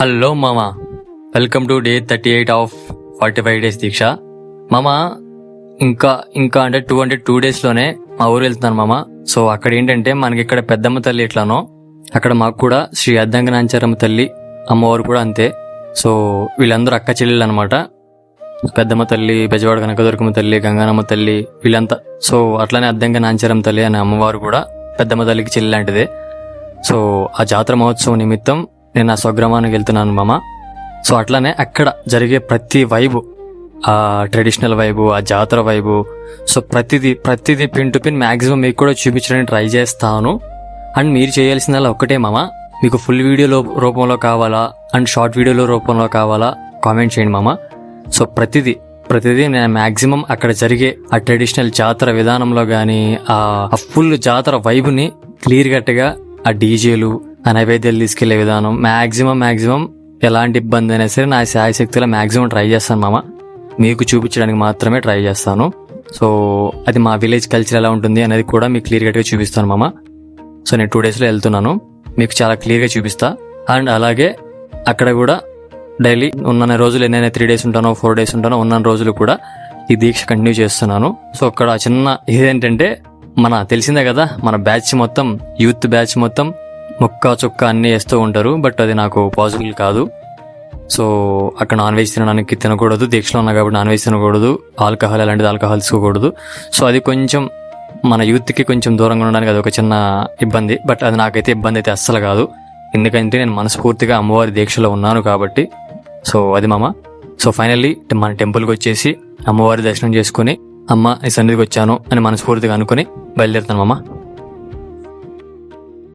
Hello మామ, welcome to day 38 of 45 days దీక్ష. మామ ఇంకా అంటే 202 డేస్లోనే మా ఊరు వెళ్తున్నాను మామ. సో అక్కడ ఏంటంటే మనకి ఇక్కడ పెద్దమ్మ తల్లి ఎట్లానో అక్కడ మాకు కూడా శ్రీ అద్దంగనాంచారమ్మ తల్లి అమ్మవారు కూడా అంతే. సో వీళ్ళందరూ అక్క చెల్లెళ్ళు అనమాట. పెద్దమ్మ తల్లి, బెజవాడ కనకదుర్గమ్మ తల్లి, గంగానమ్మ తల్లి వీళ్ళంతా. సో అట్లానే అద్దంగనాంచారమ్మ తల్లి అనే అమ్మవారు కూడా పెద్దమ్మ తల్లికి చెల్లి లాంటిదే. సో ఆ జాతర మహోత్సవం నిమిత్తం నేను నా స్వగ్రామానికి వెళ్తున్నాను మామ. సో అట్లానే అక్కడ జరిగే ప్రతి వైబు, ఆ ట్రెడిషనల్ వైబు, ఆ జాతర వైబు, సో ప్రతిదీ పిన్ టు పిన్ మ్యాక్సిమం మీకు కూడా చూపించడానికి ట్రై చేస్తాను. అండ్ మీరు చేయాల్సిందల్లా ఒక్కటే మామ, మీకు ఫుల్ వీడియో రూపంలో కావాలా అండ్ షార్ట్ వీడియోలో రూపంలో కావాలా కామెంట్ చేయండి మామ. సో ప్రతిదీ నేను మ్యాక్సిమం అక్కడ జరిగే ఆ ట్రెడిషనల్ జాతర విధానంలో కానీ ఆ ఫుల్ జాతర వైబుని క్లియర్ కట్గా ఆ డీజేలు, ఆ నైవేద్యాలు తీసుకెళ్లే విధానం మ్యాక్సిమం ఎలాంటి ఇబ్బంది అయినా సరే నా శాయశక్తిలో మ్యాక్సిమం ట్రై చేస్తాను మామ. మీకు చూపించడానికి మాత్రమే ట్రై చేస్తాను. సో అది మా విలేజ్ కల్చర్ ఎలా ఉంటుంది అనేది కూడా మీకు క్లియర్ కట్గా చూపిస్తాను మామ. సో నేను 2 డేస్లో వెళ్తున్నాను, మీకు చాలా క్లియర్గా చూపిస్తా. అండ్ అలాగే అక్కడ కూడా డైలీ ఉన్న రోజులు ఎన్నైనా 3 డేస్ ఉంటానో 4 డేస్ ఉంటానో ఉన్న రోజులు కూడా ఈ దీక్ష కంటిన్యూ చేస్తున్నాను. సో అక్కడ చిన్న ఇదేంటంటే తెలిసిందే కదా, మన బ్యాచ్ మొత్తం యూత్ బ్యాచ్ మొత్తం ముక్క చుక్క అన్నీ వేస్తూ ఉంటారు. బట్ అది నాకు పాసిబుల్ కాదు. సో అక్కడ నాన్ వెజ్ తినకూడదు, దీక్షలో ఉన్నా కాబట్టి నాన్ వెజ్ తినకూడదు, ఆల్కహాల్ అలాంటిది ఆల్కహాల్ తీసుకోకూడదు. సో అది కొంచెం మన యూత్కి కొంచెం దూరంగా ఉండడానికి అది ఒక చిన్న ఇబ్బంది. బట్ అది నాకైతే ఇబ్బంది అయితే అస్సలు కాదు, ఎందుకంటే నేను మనస్ఫూర్తిగా అమ్మవారి దీక్షలో ఉన్నాను కాబట్టి. సో అది మామ. సో ఫైనల్లీ మన టెంపుల్కి వచ్చేసి అమ్మవారి దర్శనం చేసుకుని అమ్మ ఈ సన్నిధికి వచ్చాను అని మనస్ఫూర్తిగా అనుకుని బయలుదేరుతాను మామ.